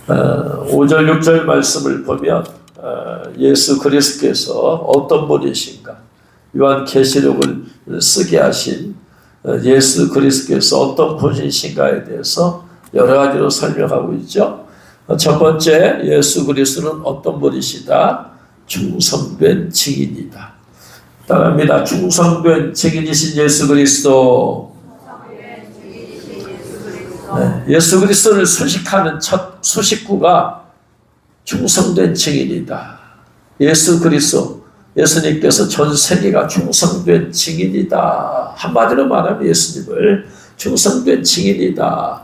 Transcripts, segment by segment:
5절 6절 말씀을 보면 예수 그리스도께서 어떤 분이신가, 요한계시록을 쓰게 하신 예수 그리스도께서 어떤 분이신가에 대해서 여러 가지로 설명하고 있죠. 첫 번째, 예수 그리스도는 어떤 분이시다? 충성된 증인이다. 따라합니다. 충성된 증인이신 예수 그리스도. 예수 그리스도를 수식하는 첫 수식구가 충성된 증인이다. 예수 그리스도, 예수님께서 전 세계가 충성된 증인이다. 한마디로 말하면 예수님을 충성된 증인이다.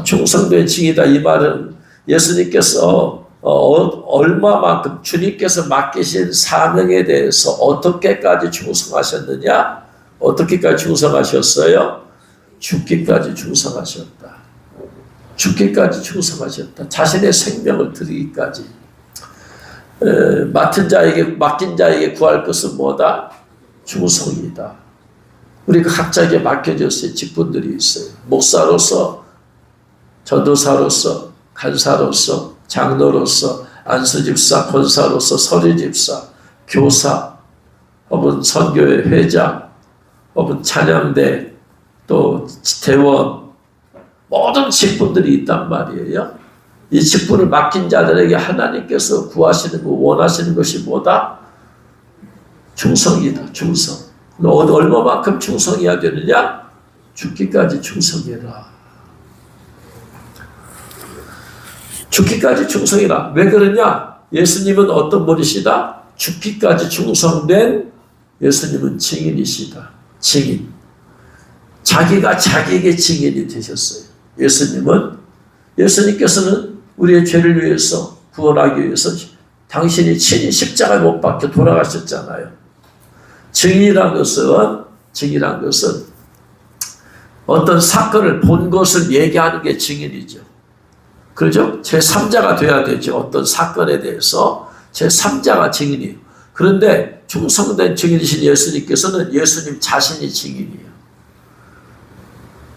충성된 증인이다. 이 말은 예수님께서 얼마만큼 주님께서 맡기신 사명에 대해서 어떻게까지 충성하셨느냐? 어떻게까지 충성하셨어요? 죽기까지 충성하셨다. 죽기까지 충성하셨다. 자신의 생명을 드리기까지. 맡긴 자에게 구할 것은 뭐다? 충성이다. 우리가 각자에게 맡겨졌어요. 직분들이 있어요. 목사로서, 전도사로서, 간사로서, 장로로서, 안수집사, 권사로서, 서리집사, 교사, 혹은 선교회 회장, 혹은 찬양대, 또 대원, 모든 직분들이 있단 말이에요. 이 직분을 맡긴 자들에게 하나님께서 구하시는 거, 원하시는 것이 뭐다? 충성이다. 충성. 너 얼마만큼 충성해야 되느냐? 죽기까지 충성해라. 죽기까지 충성해라. 왜 그러냐? 예수님은 어떤 분이시다? 죽기까지 충성된 예수님은 증인이시다. 증인. 자기가 자기에게 증인이 되셨어요. 예수님께서는 우리의 죄를 위해서, 구원하기 위해서 당신이 친히 십자가에 못 박혀 돌아가셨잖아요. 증인이란 것은 어떤 사건을 본 것을 얘기하는 게 증인이죠. 그렇죠? 제3자가 돼야 되죠. 어떤 사건에 대해서 제3자가 증인이에요. 그런데 충성된 증인이신 예수님께서는 예수님 자신이 증인이에요.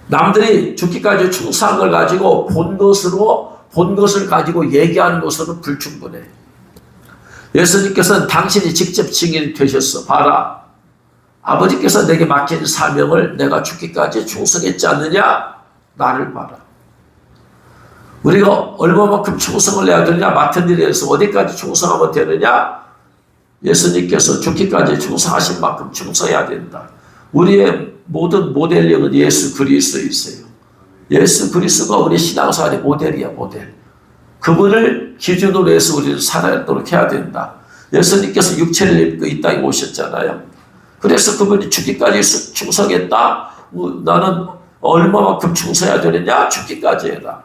남들이 죽기까지 충성한 걸 가지고 본 것을 가지고 얘기하는 것으로는 불충분해. 예수님께서는 당신이 직접 증인이 되셨어. 봐라. 아버지께서 내게 맡긴 사명을 내가 죽기까지 충성했지 않느냐? 나를 봐라. 우리가 얼마만큼 충성을 해야 되느냐? 맡은 일에 대해서 어디까지 충성하면 되느냐? 예수님께서 죽기까지 충성하신 만큼 충성해야 된다. 우리의 모든 모델력은 예수 그리스도에 있어요. 예수 그리스도가 우리 신앙생활의 모델이야, 모델. 그분을 기준으로 해서 우리는 살아가도록 해야 된다. 예수님께서 육체를 입고 이 땅에 오셨잖아요. 그래서 그분이 죽기까지 충성했다. 나는 얼마만큼 충성해야 되느냐? 죽기까지 해라.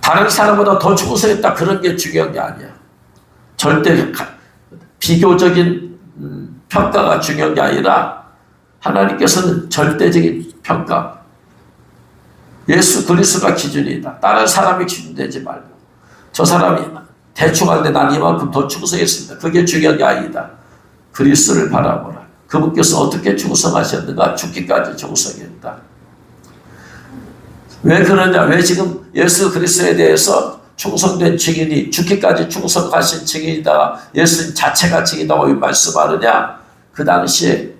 다른 사람보다 더 충성했다. 그런 게 중요한 게 아니야. 절대 비교적인 평가가 중요한 게 아니라 하나님께서는 절대적인 평가. 예수 그리스도가 기준이다. 다른 사람이 기준 되지 말고. 저 사람이 대충 하는데 난 이만큼 더 충성했습니다. 그게 중요한 게 아니다. 그리스도를 바라보라. 그분께서 어떻게 충성하셨는가? 죽기까지 충성했다. 왜 그러냐? 왜 지금 예수 그리스도에 대해서 충성된 증인이 죽기까지 충성하신 증인이다. 예수님 자체가 증인이라고 말씀하느냐? 그 당시에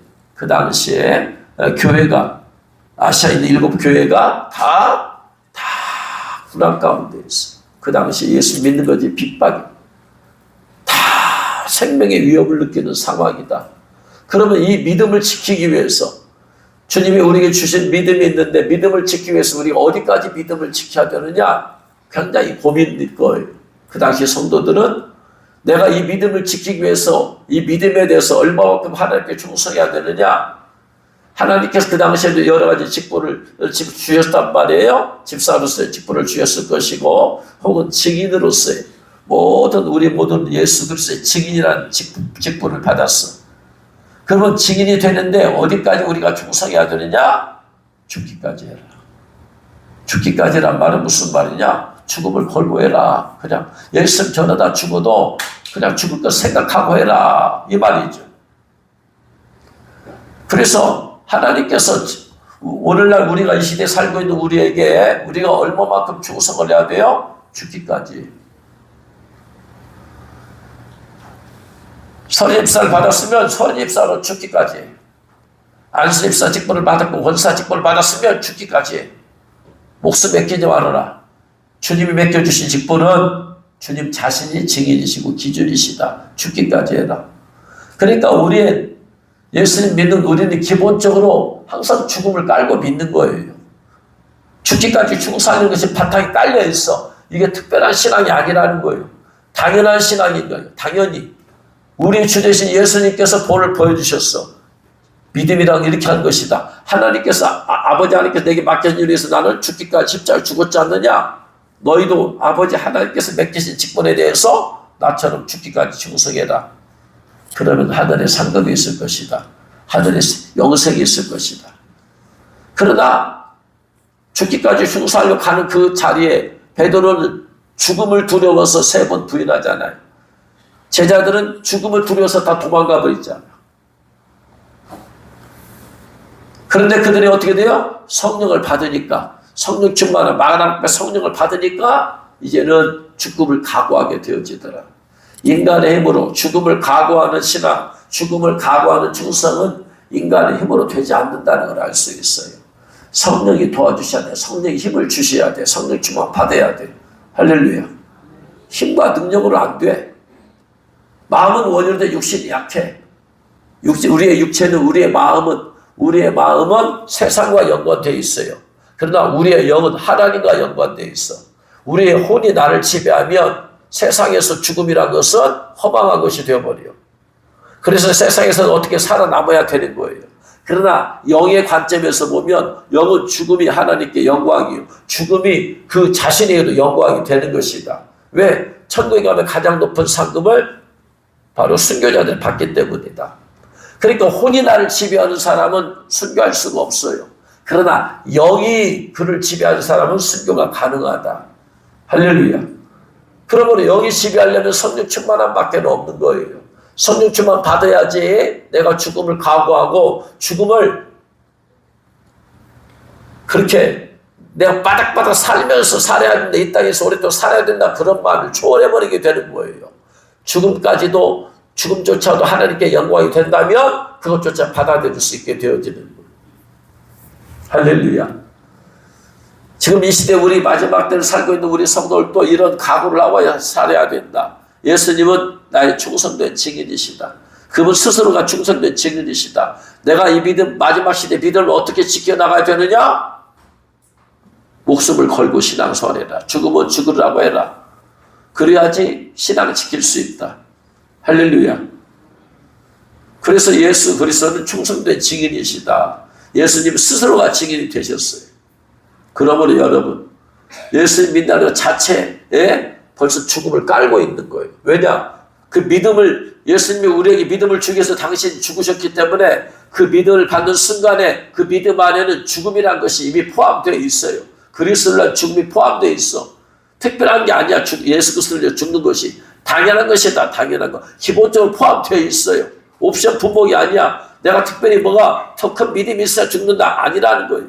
교회가, 아시아에 있는 7 교회가 다 불안 가운데 있어. 그 당시에 예수 믿는 거지 핍박이. 다 생명의 위협을 느끼는 상황이다. 그러면 이 믿음을 지키기 위해서 주님이 우리에게 주신 믿음이 있는데 믿음을 지키기 위해서 우리가 어디까지 믿음을 지켜야 되느냐? 굉장히 고민일 거예요. 그 당시 성도들은 내가 이 믿음을 지키기 위해서 이 믿음에 대해서 얼마만큼 하나님께 충성해야 되느냐? 하나님께서 그 당시에도 여러 가지 직분을 주셨단 말이에요. 집사로서의 직분을 주셨을 것이고 혹은 증인으로서의 우리 모든 예수 그리스도의 증인이라는 직분을 받았어. 그러면 증인이 되는데 어디까지 우리가 충성해야 되느냐? 죽기까지 해라. 죽기까지란 말은 무슨 말이냐? 죽음을 걸고해라. 그냥 예수님 전하다 죽어도 그냥 죽을 것 생각하고 해라. 이 말이죠. 그래서 하나님께서 오늘날 우리가 이 시대에 살고 있는 우리에게 우리가 얼마만큼 충성을 해야 돼요? 죽기까지. 선임사를 받았으면 선임사로 죽기까지. 안수임사 직분을 받았고 원사 직분을 받았으면 죽기까지. 목숨 맡기지 말아라. 주님이 맡겨주신 직분은 주님 자신이 증인이시고 기준이시다. 죽기까지 해라. 그러니까 우리의 예수님 믿는 우리는 기본적으로 항상 죽음을 깔고 믿는 거예요. 죽기까지 충성하는 것이 바탕이 깔려 있어. 이게 특별한 신앙이 아니라는 거예요. 당연한 신앙인 거예요. 당연히. 우리 주 되신 예수님께서 본을 보여주셨어. 믿음이란 이렇게 한 것이다. 하나님께서 아버지 하나님께서 내게 맡겨진 일에 서 나는 죽기까지 십자가에 죽었지 않느냐. 너희도 아버지 하나님께서 맡기신 직분에 대해서 나처럼 죽기까지 충성해라. 그러면 하늘에 상급이 있을 것이다. 하늘에 영생이 있을 것이다. 그러나 죽기까지 충성하려고 가는 그 자리에 베드로는 죽음을 두려워서 3번 부인하잖아요. 제자들은 죽음을 두려워서 다 도망가 버리잖아요. 그런데 그들이 어떻게 돼요? 성령을 받으니까, 성령 충만한 마가다락배 성령을 받으니까 이제는 죽음을 각오하게 되어지더라. 인간의 힘으로 죽음을 각오하는 신앙, 죽음을 각오하는 충성은 인간의 힘으로 되지 않는다는 걸 알 수 있어요. 성령이 도와주셔야 돼. 성령이 힘을 주셔야 돼. 성령 충만 받아야 돼. 할렐루야. 힘과 능력으로 안 돼. 마음은 원효인데 육신이 약해. 우리의 육체는 우리의 마음은 세상과 연관되어 있어요. 그러나 우리의 영은 하나님과 연관되어 있어. 우리의 혼이 나를 지배하면 세상에서 죽음이란 것은 허망한 것이 되어버려요. 그래서 세상에서는 어떻게 살아남아야 되는 거예요. 그러나 영의 관점에서 보면 영은 죽음이 하나님께 영광이요. 죽음이 그 자신에게도 영광이 되는 것이다. 왜? 천국에 가면 가장 높은 상급을 바로 순교자들이 받기 때문이다. 그러니까 혼이 나를 지배하는 사람은 순교할 수가 없어요. 그러나 영이 그를 지배하는 사람은 순교가 가능하다. 할렐루야. 그러므로 영이 지배하려면 성령 충만함 밖에 없는 거예요. 성령 충만 받아야지 내가 죽음을 각오하고 죽음을 그렇게 내가 바닥바닥 살면서 살아야 된다. 이 땅에서 오랫동안 살아야 된다. 그런 마음을 초월해버리게 되는 거예요. 죽음까지도 죽음조차도 하나님께 영광이 된다면 그것조차 받아들일 수 있게 되어지는 거예요. 할렐루야. 지금 이 시대 우리 마지막 때를 살고 있는 우리 성도들도 이런 각오를 하고 살아야 된다. 예수님은 나의 충성된 증인이시다. 그분 스스로가 충성된 증인이시다. 내가 이 믿음, 마지막 시대 믿음을 어떻게 지켜나가야 되느냐? 목숨을 걸고 신앙생활해라. 죽으면 죽으라고 해라. 그래야지 신앙을 지킬 수 있다. 할렐루야. 그래서 예수 그리스도는 충성된 증인이시다. 예수님 스스로가 증인이 되셨어요. 그러므로 여러분, 예수님 믿는 것 자체에 벌써 죽음을 깔고 있는 거예요. 왜냐? 그 믿음을, 예수님이 우리에게 믿음을 주기 위해서 당신이 죽으셨기 때문에 그 믿음을 받는 순간에 그 믿음 안에는 죽음이란 것이 이미 포함되어 있어요. 그리스도를 죽음이 포함되어 있어. 특별한 게 아니야. 예수 그리스도를 죽는 것이. 당연한 것이다. 당연한 거. 기본적으로 포함되어 있어요. 옵션 품목이 아니야. 내가 특별히 뭐가 더 큰 믿음이 있어야 죽는다. 아니라는 거예요.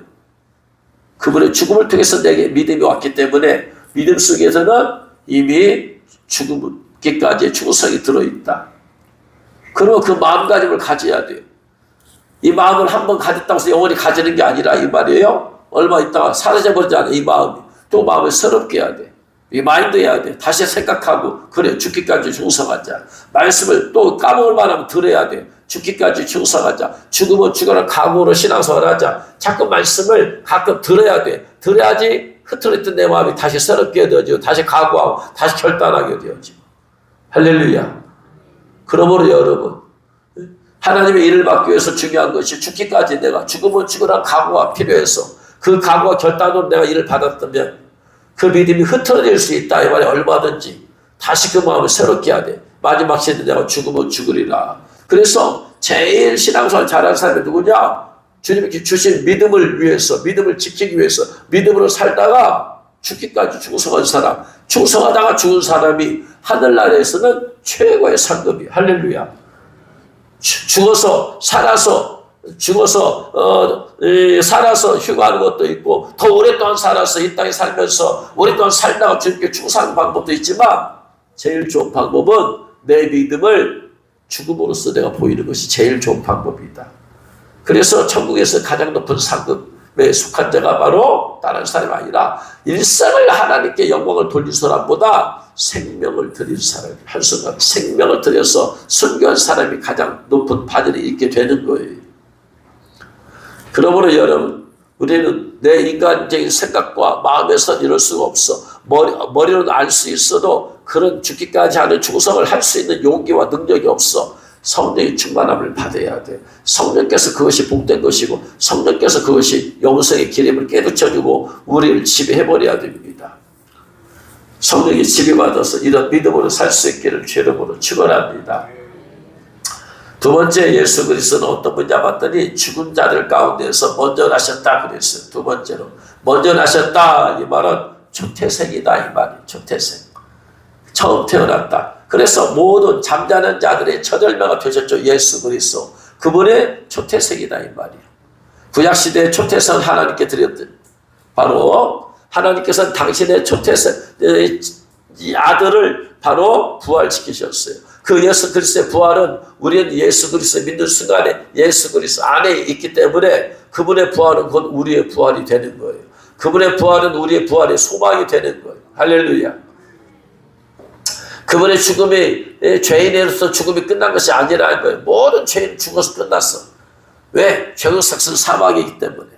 그분의 죽음을 통해서 내게 믿음이 왔기 때문에 믿음 속에서는 이미 죽음까지의 충성이 들어있다. 그러면 그 마음가짐을 가져야 돼요. 이 마음을 한번 가졌다고 해서 영원히 가지는 게 아니라 이 말이에요. 얼마 있다가 사라져버리지 않아. 이 마음이. 또 마음을 새롭게 해야 돼. 이 마인드 해야 돼. 다시 생각하고 그래 죽기까지 충성하자. 말씀을 또 까먹을 만하면 들어야 돼. 죽기까지 충성하자. 죽으면 죽어라 각오로 신앙생활 하자. 자꾸 말씀을 가끔 들어야 돼. 들어야지 흐트러졌던 내 마음이 다시 새롭게 되어지고 다시 각오하고 다시 결단하게 되어지고. 할렐루야. 그러므로 여러분, 하나님의 일을 받기 위해서 중요한 것이 죽기까지 내가 죽으면 죽으라 각오가 필요해서 그 각오와 결단으로 내가 일을 받았다면 그 믿음이 흐트러질 수 있다. 이 말이 얼마든지 다시 그 마음을 새롭게 해야 돼. 마지막 시대 내가 죽으면 죽으리라. 그래서 제일 신앙생활 잘하는 사람이 누구냐? 주님께 주신 믿음을 위해서, 믿음을 지키기 위해서, 믿음으로 살다가 죽기까지 충성한 사람, 충성하다가 죽은 사람이 하늘나라에서는 최고의 상급이야. 할렐루야. 죽어서 살아서 죽어서 살아서 휴가하는 것도 있고 더 오랫동안 살아서 이 땅에 살면서 오랫동안 살다가 주님께 충성하는 방법도 있지만 제일 좋은 방법은 내 믿음을 죽음으로써 내가 보이는 것이 제일 좋은 방법이다. 그래서 천국에서 가장 높은 상급에 속한 자가 바로 다른 사람이 아니라 일생을 하나님께 영광을 돌린 사람보다 생명을 드린 사람이 한순간 생명을 들여서 순교한 사람이 가장 높은 바늘이 있게 되는 거예요. 그러므로 여러분, 우리는 내 인간적인 생각과 마음에서 이럴 수가 없어. 머리로는 알 수 있어도 그런 죽기까지 하는 충성을 할 수 있는 용기와 능력이 없어. 성령의 충만함을 받아야 돼. 성령께서 그것이 복된 것이고 성령께서 그것이 영생의 기름을 깨우쳐주고 우리를 지배해버려야 됩니다. 성령이 지배받아서 이런 믿음으로 살 수 있기를 주님으로 축원합니다. 두 번째, 예수 그리스도는 어떤 분이냐 봤더니 죽은 자들 가운데서 먼저 나셨다 그랬어요. 두 번째로 먼저 나셨다 이 말은 초태생이다 이 말이에요. 초태생, 처음 태어났다. 그래서 모든 잠자는 자들의 첫 열매가 되셨죠. 예수 그리스도, 그분의 초태생이다 이 말이에요. 구약시대의 초태생은 하나님께 드렸던, 바로 하나님께서는 당신의 초태생 이 아들을 바로 부활시키셨어요. 그 예수 그리스도의 부활은 우리는 예수 그리스도 믿는 순간에 예수 그리스도 안에 있기 때문에 그분의 부활은 곧 우리의 부활이 되는 거예요. 그분의 부활은 우리의 부활의 소망이 되는 거예요. 할렐루야. 그분의 죽음이 죄인으로서 죽음이 끝난 것이 아니라는 거예요. 모든 죄인은 죽어서 끝났어. 왜? 죄의 삭은 사망이기 때문에.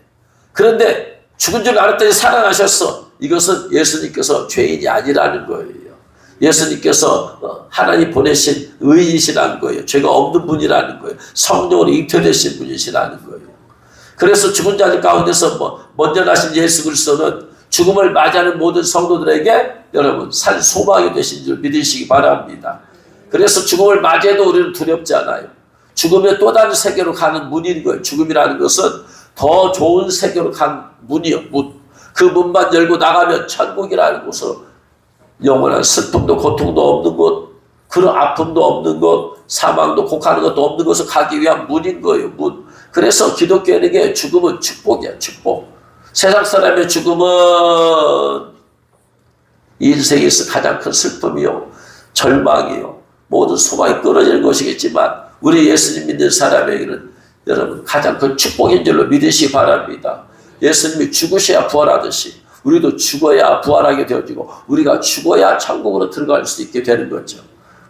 그런데 죽은 줄 알았더니 살아나셨어. 이것은 예수님께서 죄인이 아니라는 거예요. 예수님께서 하나님 보내신 의인이시라는 거예요. 죄가 없는 분이라는 거예요. 성령으로 잉태되신 분이시라는 거예요. 그래서 죽은 자들 가운데서 먼저 나신 예수 그리스도는 죽음을 맞이하는 모든 성도들에게 여러분 산 소망이 되신 줄 믿으시기 바랍니다. 그래서 죽음을 맞이해도 우리는 두렵지 않아요. 죽음의 또 다른 세계로 가는 문인 거예요. 죽음이라는 것은 더 좋은 세계로 간 문이요. 문. 그 문만 열고 나가면 천국이라는 곳으로 영원한 슬픔도 고통도 없는 곳, 그런 아픔도 없는 곳, 사망도 곡하는 것도 없는 곳을 가기 위한 문인 거예요. 문. 그래서 기독교인에게 죽음은 축복이야. 축복. 세상 사람의 죽음은 인생에서 가장 큰 슬픔이요, 절망이요, 모든 소망이 끊어지는 것이겠지만 우리 예수님 믿는 사람에게는 여러분 가장 큰 축복인 줄로 믿으시기 바랍니다. 예수님이 죽으셔야 부활하듯이 우리도 죽어야 부활하게 되어지고 우리가 죽어야 천국으로 들어갈 수 있게 되는 거죠.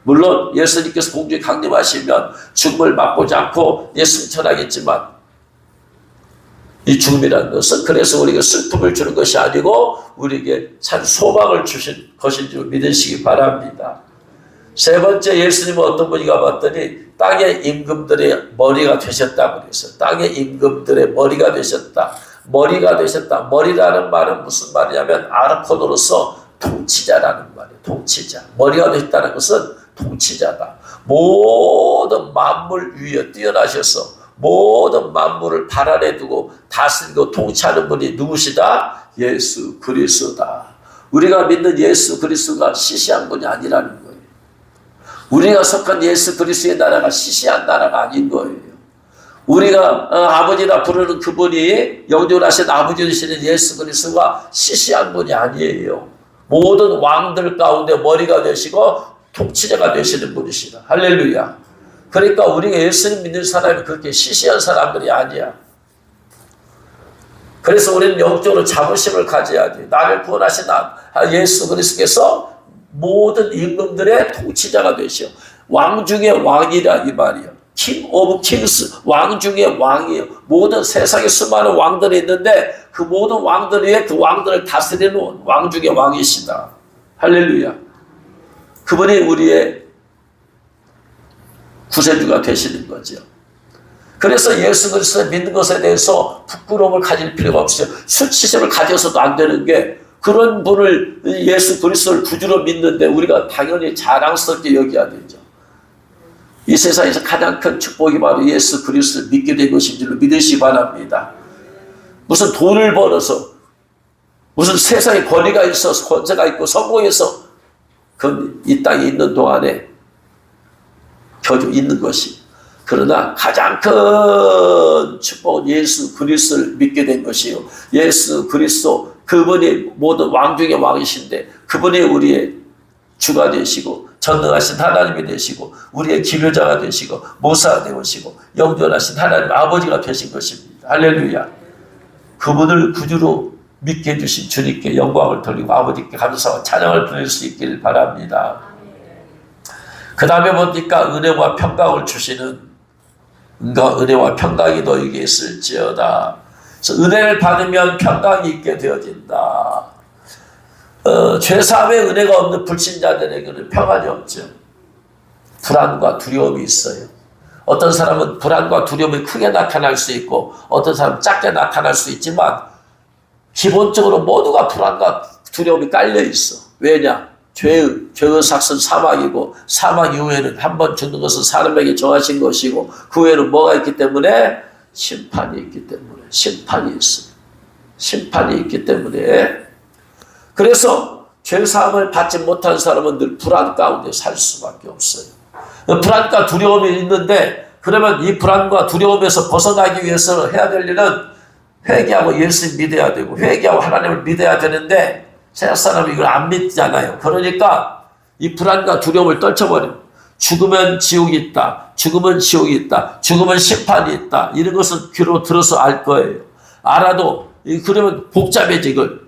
물론 예수님께서 공중에 강림하시면 죽음을 맛보지 않고 승천하겠지만 이 죽음이라는 것은 그래서 우리에게 슬픔을 주는 것이 아니고 우리에게 산 소망을 주신 것인 줄 믿으시기 바랍니다. 세 번째, 예수님은 어떤 분인가 봤더니 땅의 임금들의 머리가 되셨다고 그랬어요. 땅의 임금들의 머리가 되셨다. 머리가 되셨다. 머리라는 말은 무슨 말이냐면 아르코노로서 통치자라는 말이에요. 통치자. 머리가 되셨다는 것은 통치자다. 모든 만물 위에 뛰어나셔서 모든 만물을 발 아래 두고 다스리고 통치하는 분이 누구시다? 예수 그리스도다. 우리가 믿는 예수 그리스도가 시시한 분이 아니라는 거예요. 우리가 속한 예수 그리스도의 나라가 시시한 나라가 아닌 거예요. 우리가 아버지라 부르는 그분이 영존하신 아버지 되시는 예수 그리스도가 시시한 분이 아니에요. 모든 왕들 가운데 머리가 되시고 통치자가 되시는 분이시다. 할렐루야. 그러니까 우리가 예수님 믿는 사람이 그렇게 시시한 사람들이 아니야. 그래서 우리는 영적으로 자부심을 가져야 돼. 나를 구원하신 예수 그리스도께서 모든 임금들의 통치자가 되시오. 왕 중에 왕이라 이 말이야. 킹 오브 킹스, 왕 중에 왕이에요. 모든 세상에 수많은 왕들이 있는데 그 모든 왕들 위에 그 왕들을 다스리는 왕 중에 왕이시다. 할렐루야. 그분이 우리의 구세주가 되시는 거죠. 그래서 예수 그리스도를 믿는 것에 대해서 부끄러움을 가질 필요가 없어요. 수치심을 가져서도 안 되는 게 그런 분을 예수 그리스도를 구주로 믿는데 우리가 당연히 자랑스럽게 여겨야 되죠. 이 세상에서 가장 큰 축복이 바로 예수 그리스도를 믿게 된 것인 줄로 믿으시기 바랍니다. 무슨 돈을 벌어서 무슨 세상에 권위가 있어서 권세가 있고 성공해서 이 땅에 있는 동안에 겨우 있는 것이 그러나 가장 큰 축복은 예수 그리스도를 믿게 된 것이요. 예수 그리스도 그분이 모든 왕 중의 왕이신데 그분이 우리의 주가 되시고 전능하신 하나님이 되시고 우리의 기묘자가 되시고 모사가 되시고 영존하신 하나님 아버지가 되신 것입니다. 할렐루야. 그분을 구주로 믿게 해주신 주님께 영광을 돌리고 아버지께 감사와 찬양을 드릴 수 있길 바랍니다. 그 다음에 보니까 은혜와 평강을 주시는 은혜와 평강이 너에게 있을지어다. 그래서 은혜를 받으면 평강이 있게 되어진다. 죄사함의 은혜가 없는 불신자들에게는 평안이 없죠. 불안과 두려움이 있어요. 어떤 사람은 불안과 두려움이 크게 나타날 수 있고 어떤 사람은 작게 나타날 수 있지만 기본적으로 모두가 불안과 두려움이 깔려 있어. 왜냐? 죄의 삭은 사망이고 사망 이후에는 한 번 죽는 것은 사람에게 정하신 것이고 그 후에는 뭐가 있기 때문에? 심판이 있기 때문에. 심판이 있어. 심판이 있기 때문에. 그래서 죄사함을 받지 못한 사람은 늘 불안 가운데 살 수밖에 없어요. 불안과 두려움이 있는데 그러면 이 불안과 두려움에서 벗어나기 위해서 해야 될 일은 회개하고 예수를 믿어야 되고 회개하고 하나님을 믿어야 되는데 세상 사람이 이걸 안 믿잖아요. 그러니까 이 불안과 두려움을 떨쳐버려요. 죽으면 지옥이 있다. 죽으면 지옥이 있다. 죽으면 심판이 있다. 이런 것을 귀로 들어서 알 거예요. 알아도 그러면 복잡해져 이걸.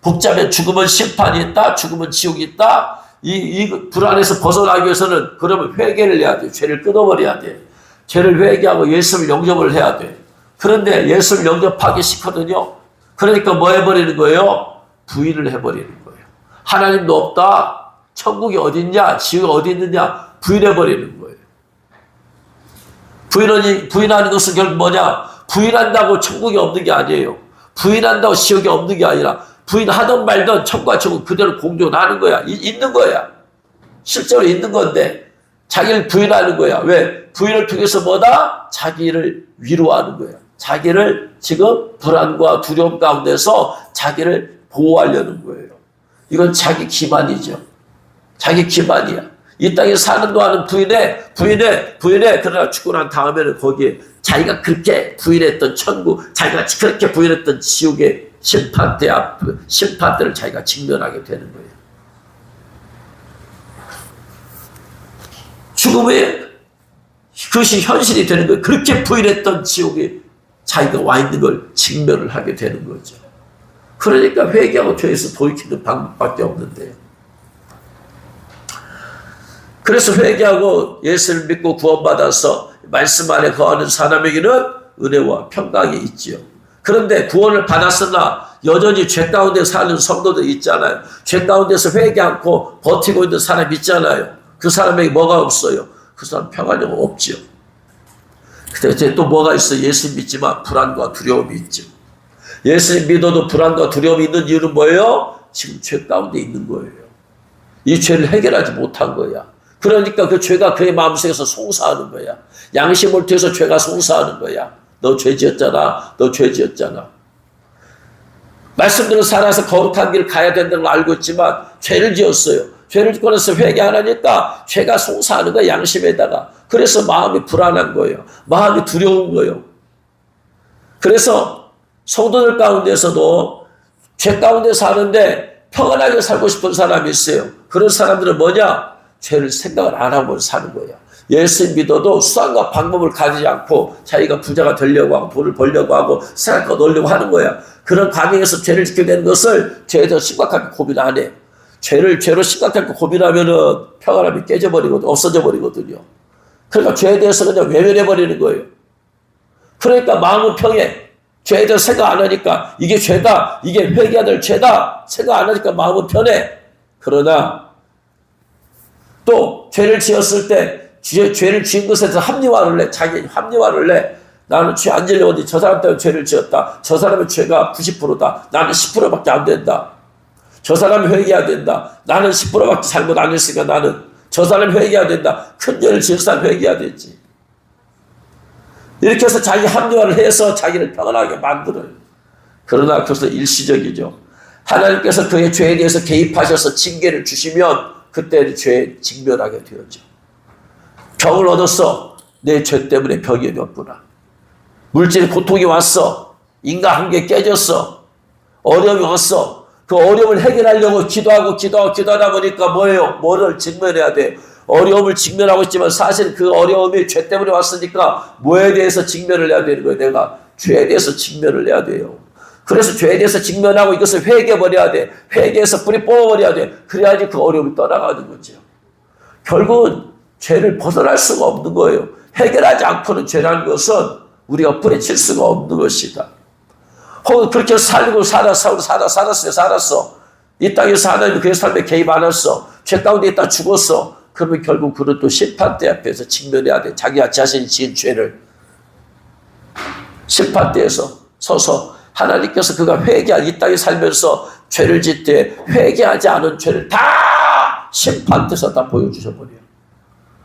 복잡해. 죽으면 심판이 있다. 죽으면 지옥이 있다. 이 불안에서 벗어나기 위해서는 그러면 회개를 해야 돼. 죄를 끊어버려야 돼. 죄를 회개하고 예수를 영접을 해야 돼. 그런데 예수를 영접하기 싫거든요. 그러니까 뭐 해버리는 거예요? 부인을 해버리는 거예요. 하나님도 없다. 천국이 어딨냐? 지옥이 어디 있느냐? 부인해버리는 거예요. 부인하는 것은 결국 뭐냐? 부인한다고 천국이 없는 게 아니에요. 부인한다고 지옥이 없는 게 아니라 부인하던 말던 천국과 지옥은 그대로 공존하는 거야. 있는 거야. 실제로 있는 건데 자기를 부인하는 거야. 왜? 부인을 통해서 뭐다? 자기를 위로하는 거야. 자기를 지금 불안과 두려움 가운데서 자기를 보호하려는 거예요. 이건 자기 기만이죠. 자기 기만이야. 이 땅에 사는 동안은 부인해. 그러나 죽고 난 다음에는 거기에 자기가 그렇게 부인했던 천국, 자기가 그렇게 부인했던 지옥의 심판대를 자기가 직면하게 되는 거예요. 죽음의 그것이 현실이 되는 거예요. 그렇게 부인했던 지옥에 자기가 와 있는 걸 직면을 하게 되는 거죠. 그러니까 회개하고 죄에서 돌이키는 방법밖에 없는데요. 그래서 회개하고 예수를 믿고 구원받아서 말씀 안에 거하는 사람에게는 은혜와 평강이 있지요. 그런데 구원을 받았으나 여전히 죄 가운데 사는 성도들 있잖아요. 죄 가운데서 회개 않고 버티고 있는 사람 있잖아요. 그 사람에게 뭐가 없어요? 그 사람 평안이 없지요. 근데 또 뭐가 있어요? 예수 믿지만 불안과 두려움이 있죠. 예수 믿어도 불안과 두려움이 있는 이유는 뭐예요? 지금 죄 가운데 있는 거예요. 이 죄를 해결하지 못한 거야. 그러니까 그 죄가 그의 마음속에서 송사하는 거야. 양심을 통해서 죄가 송사하는 거야. 너 죄 지었잖아. 너 죄 지었잖아. 말씀대로 살아서 거룩한 길을 가야 된다는 걸 알고 있지만 죄를 지었어요. 죄를 짓고 나서 회개 안 하니까 죄가 송사하는 거야. 양심에다가. 그래서 마음이 불안한 거예요. 마음이 두려운 거예요. 그래서 성도들 가운데서도 죄 가운데 사는데 평안하게 살고 싶은 사람이 있어요. 그런 사람들은 뭐냐? 죄를 생각을 안 하고 사는 거야. 예수 믿어도 수단과 방법을 가지지 않고 자기가 부자가 되려고 하고 돈을 벌려고 하고 세상을 얻으려고 하는 거야. 그런 과정에서 죄를 짓게 되는 것을 죄에 대해서 심각하게 고민 안 해. 죄로 심각하게 고민하면은 평안함이 깨져버리거든요. 없어져 버리거든요. 그러니까 죄에 대해서 그냥 외면해버리는 거예요. 그러니까 마음은 평해. 죄에 대해서 생각 안 하니까 이게 죄다. 이게 회개해야 될 죄다. 생각 안 하니까 마음은 편해. 그러나 또 죄를 지었을 때 죄를 지은 것에 대해서 합리화를 해. 자기 합리화를 해. 나는 죄 안 지려고 했는데 저 사람 때문에 죄를 지었다. 저 사람의 죄가 90%다. 나는 10%밖에 안 된다. 저 사람이 회개해야 된다. 나는 10%밖에 잘못 안 했으니까 나는 저 사람이 회개해야 된다. 큰 죄를 지은 사람 회개해야 되지. 이렇게 해서 자기 합리화를 해서 자기를 평안하게 만들어요. 그러나 그것은 일시적이죠. 하나님께서 그의 죄에 대해서 개입하셔서 징계를 주시면 그때 죄에 직면하게 되었죠. 병을 얻었어. 내 죄 때문에 병이 되었구나. 물질의 고통이 왔어. 인간관계 깨졌어. 어려움이 왔어. 그 어려움을 해결하려고 기도하다 보니까 뭐예요? 뭐를 직면해야 돼? 어려움을 직면하고 있지만 사실 그 어려움이 죄 때문에 왔으니까 뭐에 대해서 직면을 해야 되는 거예요? 내가 죄에 대해서 직면을 해야 돼요. 그래서 죄에 대해서 직면하고 이것을 회개해버려야 돼. 회개해서 뿌리 뽑아버려야 돼. 그래야지 그 어려움이 떠나가는 거죠. 결국은 죄를 벗어날 수가 없는 거예요. 해결하지 않고는 죄라는 것은 우리가 뿌리칠 수가 없는 것이다. 혹은 그렇게 살고 살았어. 이 땅에서 하나님이 그의 삶에 개입 안 했어. 죄 가운데 있다 죽었어. 그러면 결국 그는 또 심판대 앞에서 직면해야 돼. 자기 자신이 지은 죄를. 심판대에서 서서 하나님께서 그가 이 땅에 살면서 죄를 짓 때 회개하지 않은 죄를 다 심판대에서 다 보여주셔버려요.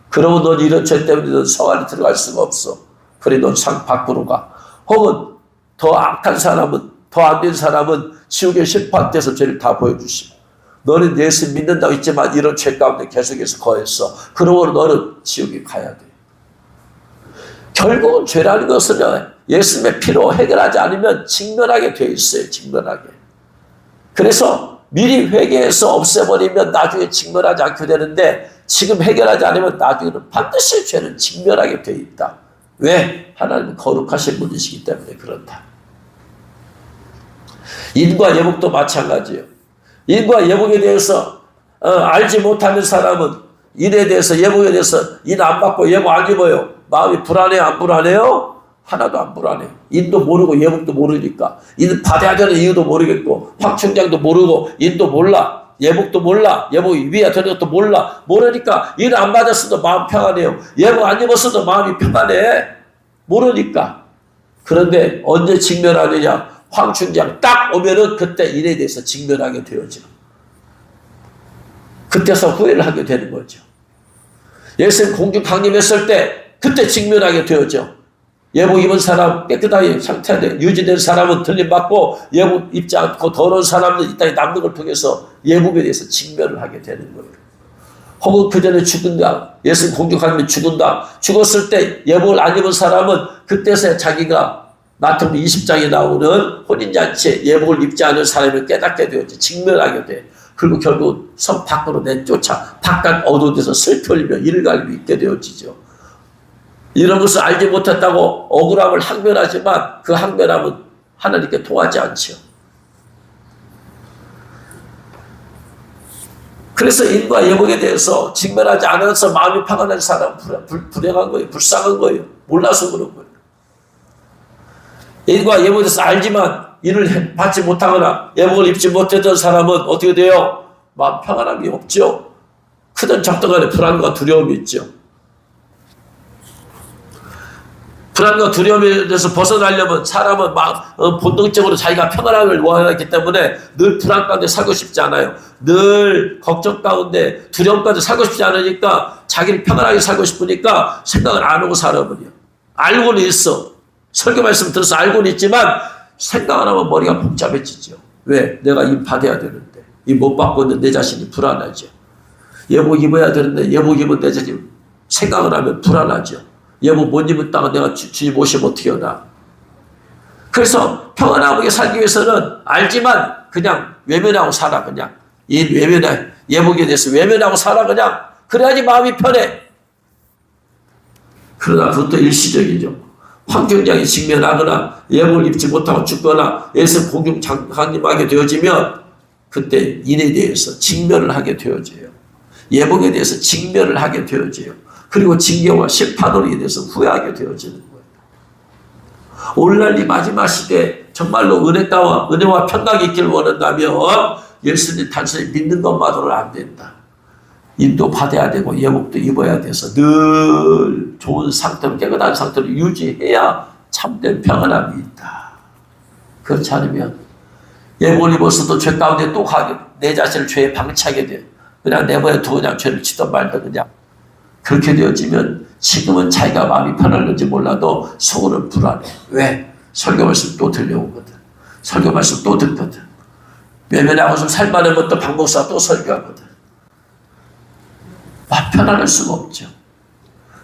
그러면 넌 이런 죄 때문에 넌 성 안에 들어갈 수가 없어. 그래 넌 상 밖으로 가. 혹은 더 악한 사람은, 더 안 된 사람은 지옥의 심판대에서 죄를 다 보여주시고 너는 예수 믿는다고 했지만 이런 죄 가운데 계속해서 거했어. 그러므로 너는 지옥에 가야 돼. 결국은 죄라는 것은 예수님의 피로 해결하지 않으면 직면하게 돼 있어요. 직면하게. 그래서 미리 회개해서 없애버리면 나중에 직면하지 않게 되는데 지금 해결하지 않으면 나중에는 반드시 죄는 직면하게 돼 있다. 왜? 하나님은 거룩하신 분이시기 때문에 그렇다. 인과 예복도 마찬가지예요. 인과 예복에 대해서 알지 못하는 사람은 인에 대해서 예복에 대해서 인 안 받고 예복 안 입어요. 마음이 불안해요? 안 불안해요? 하나도 안 불안해요. 인도 모르고 예복도 모르니까. 인 받아야 되는 이유도 모르겠고 황 총장도 모르고 인도 몰라. 예복도 몰라. 예복이 위에 되는 것도 몰라. 모르니까 인 안 받았어도 마음 평안해요. 예복 안 입었어도 마음이 평안해. 모르니까. 그런데 언제 직면하느냐? 황 총장 딱 오면은 그때 인에 대해서 직면하게 되어져. 그때서 후회를 하게 되는 거죠. 예수님 공중 강림했을 때 그때 직면하게 되어져. 예복 입은 사람 깨끗하게 상태에 유지된 사람은 들림받고 예복 입지 않고 더러운 사람은 이 땅에 남는 걸 통해서 예복에 대해서 직면을 하게 되는 거예요. 혹은 그 전에 죽은다. 예수님 공중 강림에 죽은다. 죽었을 때 예복을 안 입은 사람은 그때서야 자기가 마태복음 20장에 나오는 혼인잔치에 예복을 입지 않은 사람을 깨닫게 되었지. 직면하게 돼. 그리고 결국 성 밖으로 내쫓아 바깥 어두운 데서 슬피 흘리며 이를 갈고 있게 되어지죠. 이런 것을 알지 못했다고 억울함을 항변하지만 그 항변함은 하나님께 통하지 않죠. 그래서 인과 예복에 대해서 직면하지 않아서 마음이 평안한 사람은 불행한 거예요. 불쌍한 거예요. 몰라서 그런 거예요. 인과 예복에 대해서 알지만 이를 받지 못하거나 예복을 입지 못했던 사람은 어떻게 돼요? 마음 평안함이 없죠. 크든 작든 간에 불안과 두려움이 있죠. 불안과 두려움에 대해서 벗어나려면 사람은 본능적으로 자기가 평안함을 원하기 때문에 늘 불안 가운데 살고 싶지 않아요. 늘 걱정 가운데 두려움 가운데 살고 싶지 않으니까 자기를 평안하게 살고 싶으니까 생각을 안 하고 살아버려. 알고는 있어. 설교 말씀 들어서 알고는 있지만 생각 안 하면 머리가 복잡해지죠. 왜? 내가 이 받아야 되는데 이 못 받고 있는 내 자신이 불안하죠. 예복 입어야 되는데 예복 입은 내 자신이 생각을 하면 불안하죠. 예복 못 입었다가 내가 주님 오시면 어떻게 하나. 그래서 평안하게 살기 위해서는 알지만 그냥 외면하고 살아. 그냥 예복에 대해서 외면하고 살아. 그냥 그래야지 마음이 편해. 그러나 그것도 일시적이죠. 황경장이 직면하거나 예복을 입지 못하고 죽거나 예수 공중 강림하게 되어지면 그때 인에 대해서 직면을 하게 되어져요. 예복에 대해서 직면을 하게 되어져요. 그리고 징계와 심판으로 인해서 후회하게 되어지는 거예요. 오늘날 이 마지막 시대에 정말로 은혜와 평강이 있기를 원한다면 예수님 단순히 믿는 것만으로는 안 된다. 인도 받아야 되고 예복도 입어야 돼서 늘 좋은 상태로 깨끗한 상태로 유지해야 참된 평안함이 있다. 그렇지 않으면 예복을 입었어도 죄 가운데 또 가게 내 자신을 죄에 방치하게 돼. 그냥 내버려 두고 그냥 죄를 짓던 말던 그냥 그렇게 되어지면 지금은 자기가 마음이 편할는지 몰라도 속으로는 불안해. 왜? 설교 말씀 또 들려오거든. 설교 말씀 또 듣거든. 외면하고 좀 살만하면 또 방법사 또 설교하거든. 편안할 수가 없죠.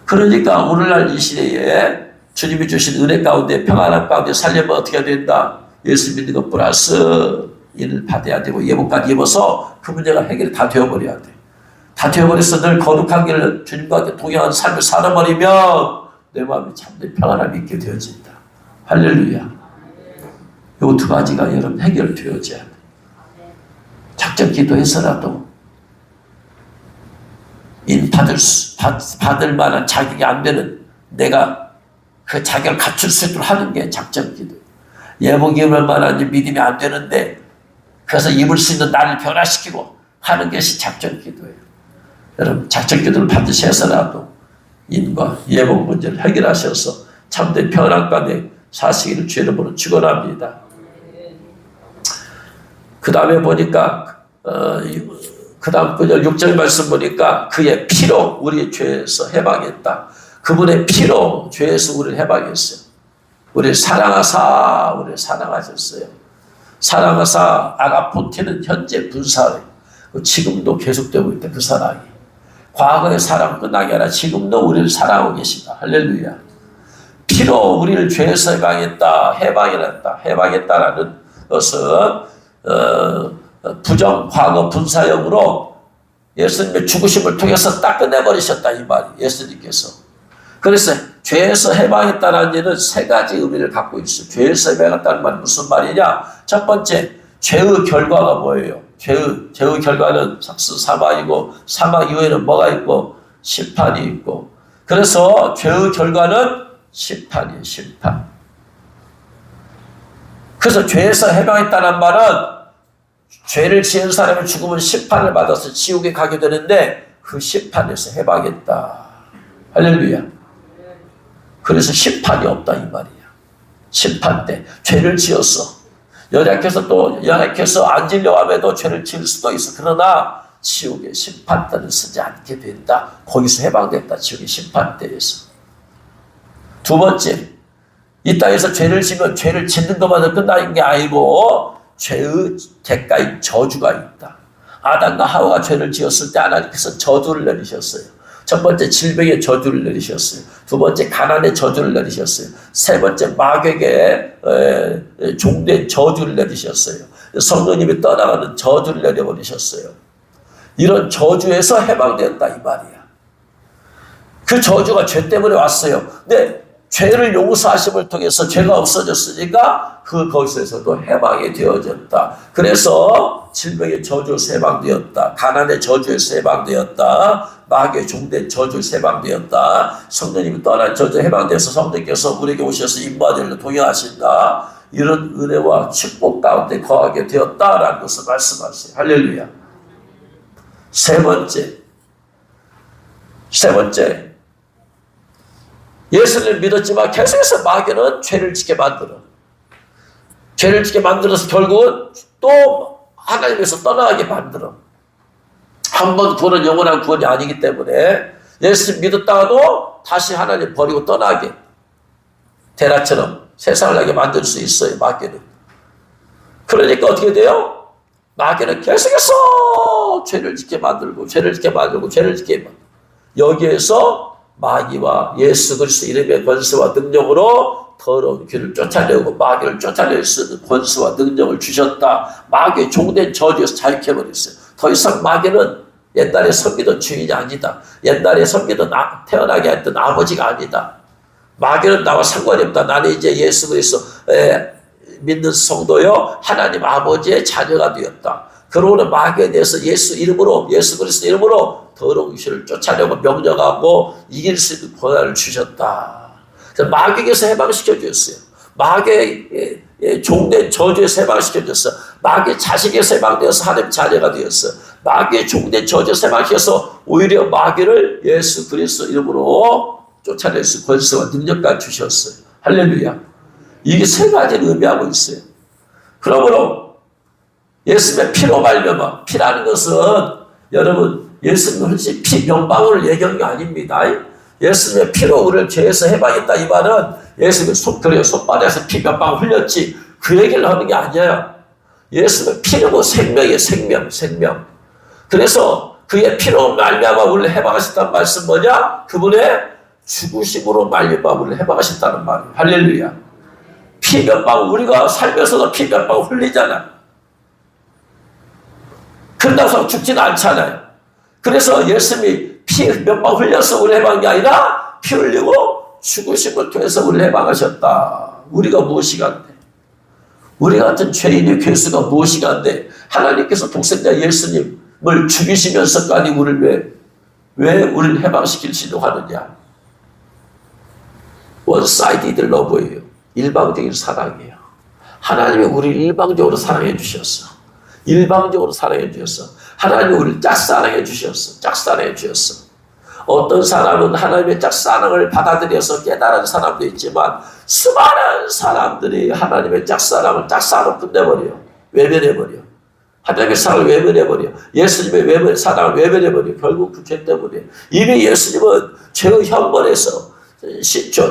그러니까 오늘날 이 시대에 주님이 주신 은혜 가운데 평안한 가운데 살려면 어떻게 해야 된다? 예수 믿는 것 플러스 인을 받아야 되고 예복까지 입어서 그 문제가 해결이 다 되어버려야 돼. 다 되어버려서 늘 거룩한 길을 주님과 함께 동행하는 삶을 살아버리면 내 마음이 참된 평안함이 있게 되어진다. 할렐루야. 요 두 가지가 여러분 해결되어져야 돼. 작전 기도해서라도 인 받을 만한 자격이 안 되는 내가 그 자격을 갖출 수 있도록 하는 게 작전 기도. 예복 입을 만한 믿음이 안 되는데 그래서 입을 수 있는 나를 변화시키고 하는 것이 작전 기도예요. 여러분 작전 기도를 반드시 해서라도 인과 예복 문제를 해결하셔서 참된 평안 가운데 사시기를 주의 이름으로 축원합니다. 그 다음에 보니까 그 다음 6절 말씀 보니까 그의 피로 우리 죄에서 해방했다. 그분의 피로 죄에서 우리를 해방했어요. 우리를 사랑하사 우리를 사랑하셨어요. 사랑하사 아가포테는 현재 분사예요. 지금도 계속되고 있다. 그 사랑이. 과거의 사랑 끝나게 아니라 지금도 우리를 사랑하고 계시다. 할렐루야. 피로 우리를 죄에서 해방했다. 해방했다. 해방했다라는 것은 부정 과거 분사형으로 예수님의 죽으심을 통해서 딱 끝내버리셨다 이 말이 예수님께서. 그래서 죄에서 해방했다는 얘는 세 가지 의미를 갖고 있어요. 죄에서 해방했다는 말은 무슨 말이냐? 첫 번째 죄의 결과가 뭐예요? 죄의 결과는 사망이고 사망 이후에는 뭐가 있고 심판이 있고 그래서 죄의 결과는 심판이에요. 심판. 그래서 죄에서 해방했다는 말은 죄를 지은 사람이 죽으면 심판을 받아서 지옥에 가게 되는데 그 심판에서 해방했다. 할렐루야. 그래서 심판이 없다 이 말이야. 심판 때 죄를 지었어. 연약해서 안 지려고 하면도 죄를 지을 수도 있어. 그러나 지옥의 심판대를 쓰지 않게 된다. 거기서 해방됐다. 지옥의 심판대에서. 두 번째, 이 땅에서 죄를 지면 죄를 짓는 것만으로 끝나는 게 아니고 죄의 대가인 저주가 있다. 아담과 하와가 죄를 지었을 때 하나님께서 저주를 내리셨어요. 첫 번째 질병의 저주를 내리셨어요. 두 번째 가난의 저주를 내리셨어요. 세 번째 마귀에게 종된 저주를 내리셨어요. 성도님이 떠나가는 저주를 내려버리셨어요. 이런 저주에서 해방되었다 이 말이야. 그 저주가 죄 때문에 왔어요. 근데 죄를 용서하심을 통해서 죄가 없어졌으니까 거기서도 해방이 되어졌다. 그래서 질병의 저주에서 해방되었다. 가난의 저주에서 해방되었다. 마귀의 종된 저주에서 해방되었다. 성도님이 떠난 저주 해방돼서 성도님께서 우리에게 오셔서 임마누엘로 동행하신다. 이런 은혜와 축복 가운데 거하게 되었다라는 것을 말씀하세요. 할렐루야. 세 번째 예수를 믿었지만 계속해서 마귀는 죄를 짓게 만들어. 죄를 짓게 만들어서 결국은 또 하나님에서 떠나게 만들어. 한 번 구원은 영원한 구원이 아니기 때문에 예수 믿었다가도 다시 하나님 버리고 떠나게 대낮처럼 세상을 나게 만들 수 있어요. 마귀는. 그러니까 어떻게 돼요? 마귀는 계속해서 죄를 짓게 만들고 죄를 짓게 만들고 죄를 짓게 만들고 여기에서 마귀와 예수 그리스도 이름의 권세와 능력으로 더러운 귀를 쫓아내고 마귀를 쫓아낼 수 있는 권세와 능력을 주셨다. 마귀의 종된 저주에서 자유해버렸어요. 더 이상 마귀는 옛날에 섬기던 주인이 아니다. 옛날에 섬기던 태어나게 했던 아버지가 아니다. 마귀는 나와 상관이 없다. 나는 이제 예수 그리스도 믿는 성도요 하나님 아버지의 자녀가 되었다. 그러고는 마귀에 대해서 예수 그리스도 이름으로 더러운 귀신을 쫓아내고 명령하고 이길 수 있는 권한을 주셨다. 그래서 마귀에게서 해방시켜 주셨어요. 마귀의 종된 저주에서 해방시켜 주셨어. 마귀의 자식에서 해방되어서 하나님 자녀가 되었어. 마귀의 종된 저주에서 해방시켜서 오히려 마귀를 예수 그리스도 이름으로 쫓아낼 수 권세와 능력까지 주셨어요. 할렐루야. 이게 세 가지를 의미하고 있어요. 그러므로 예수님의 피로 말미암아 피라는 것은 여러분 예수님은 훨씬 피 명방울을 얘기한 게 아닙니다. 예수님의 피로 우리를 죄에서 해방했다 이 말은 예수님의 손바닥에서 피 몇 방울 흘렸지 그 얘기를 하는 게 아니에요. 예수님의 피는 뭐 생명이에요. 생명. 그래서 그의 피로 말미암아 우리를 해방하셨다는 말씀 뭐냐? 그분의 죽으심으로 말미암아 우리를 해방하셨다는 말이에요. 할렐루야. 피 몇 방, 우리가 살면서도 피 몇 방 흘리잖아. 그런다고 해서 죽지는 않잖아요. 그래서 예수님이 피 몇 방 흘려서 우리를 해방한 게 아니라 피 흘리고 죽으심을 통해서 우리를 해방하셨다. 우리가 무엇이 간데? 우리 같은 죄인의 괴수가 무엇이 간데? 하나님께서 독생자 예수님을 죽이시면서까지 우리를 왜 우리를 해방시키시려고 하느냐? 원사이디드 러브예요. 일방적인 사랑이에요. 하나님이 우리를 일방적으로 사랑해 주셨어. 일방적으로 사랑해 주셨어. 하나님이 우리를 짝사랑해 주셨어. 짝사랑해 주셨어. 어떤 사람은 하나님의 짝사랑을 받아들여서 깨달은 사람도 있지만 수많은 사람들이 하나님의 짝사랑을 짝사랑으로 끝내버려. 외면해버려. 하나님의 사랑을 외면해버려. 예수님의 사랑을 외면해버려. 결국 그 죄 때문에. 이미 예수님은 죄의 형벌에서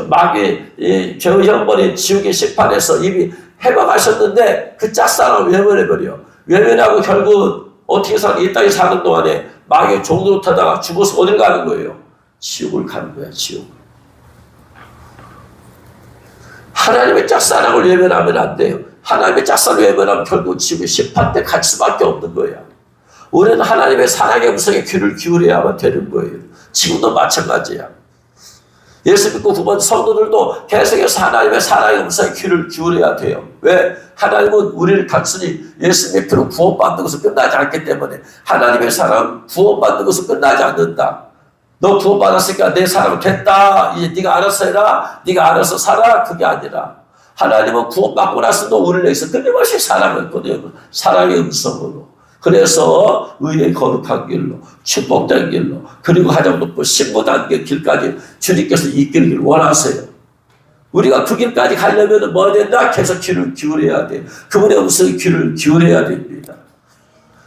마귀의 죄의 형벌인 지옥의 심판에서 이미 해방하셨는데 그 짝사랑을 외면해버려. 외면하고 결국 어떻게 이 땅에 사는 동안에 마귀의 종로 타다가 죽어서 어딜 가는 거예요? 지옥을 가는 거야, 지옥. 하나님의 짝사랑을 외면하면 안 돼요. 하나님의 짝사랑을 외면하면 결국 지옥의 심판 때 갈 수밖에 없는 거야. 우리는 하나님의 사랑의 음성에 귀를 기울여야만 되는 거예요. 지금도 마찬가지야. 예수 믿고 구원 성도들도 계속해서 하나님의 사랑의 음성에 귀를 기울여야 돼요. 왜? 하나님은 우리를 단순히 예수님의 피로 구원받는 것을 끝나지 않기 때문에 하나님의 사랑은 구원받는 것을 끝나지 않는다. 너 구원받았으니까 내 사랑은 됐다. 이제 네가 알아서 해라. 네가 알아서 살아. 그게 아니라 하나님은 구원받고 나서도 우리를 위해서 끊임없이 사랑했거든요. 사랑의 음성으로. 그래서 의의 거룩한 길로, 축복된 길로, 그리고 가장 높은 신부단계 길까지 주님께서 이끌기를 원하세요. 우리가 그 길까지 가려면 뭐 된다? 계속 귀를 기울여야 돼. 그분의 음성에 귀를 기울여야 됩니다.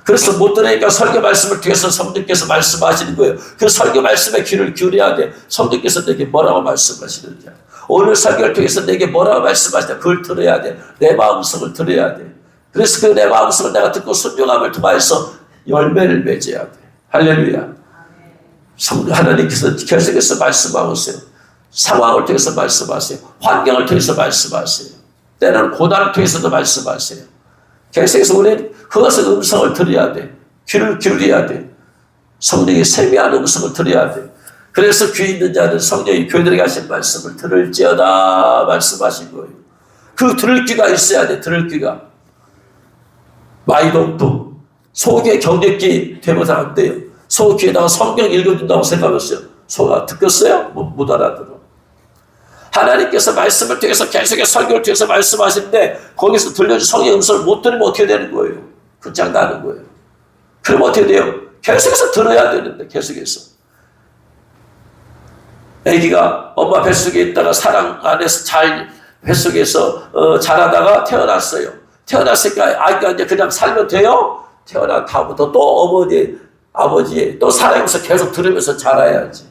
그래서 못 들으니까 설교 말씀을 통해서 성령께서 말씀하시는 거예요. 그 설교 말씀에 귀를 기울여야 돼. 성령께서 내게 뭐라고 말씀하시는지. 오늘 설교를 통해서 내게 뭐라고 말씀하시냐. 그걸 들어야 돼. 내 마음성을 들어야 돼. 그래서 그 내 마음속을 내가 듣고 순종함을 통하여서 열매를 맺어야 돼. 할렐루야. 하나님께서 계속해서 말씀하세요. 상황을 통해서 말씀하세요. 환경을 통해서 말씀하세요. 때로는 고난을 통해서도 말씀하세요. 계속해서 우리는 그것의 음성을 들어야 돼. 귀를 기울여야 돼. 성령의 세미한 음성을 들어야 돼. 그래서 귀 있는 자는 성령이 교회들에게 하신 말씀을 들을지어다 말씀하신 거예요. 그 들을 귀가 있어야 돼. 들을 귀가. 마이동도 소귀의 경력기 되면 안 돼요. 소귀에다가 성경 읽어준다고 생각했어요. 소가 듣겠어요? 못 알아들어. 하나님께서 말씀을 통해서 계속해서 설교를 통해서 말씀하시는데 거기서 들려준 성의 음성을 못 들으면 어떻게 되는 거예요? 그냥 나는 거예요. 그럼 어떻게 돼요? 계속해서 들어야 되는데 계속해서. 아기가 엄마 뱃속에 있다가 사랑 안에서 뱃속에서 자라다가 태어났어요. 태어났으니까 아이가 이제 그냥 살면 돼요? 태어난 다음부터 또 아버지의 또 사랑하면서 계속 들으면서 자라야지.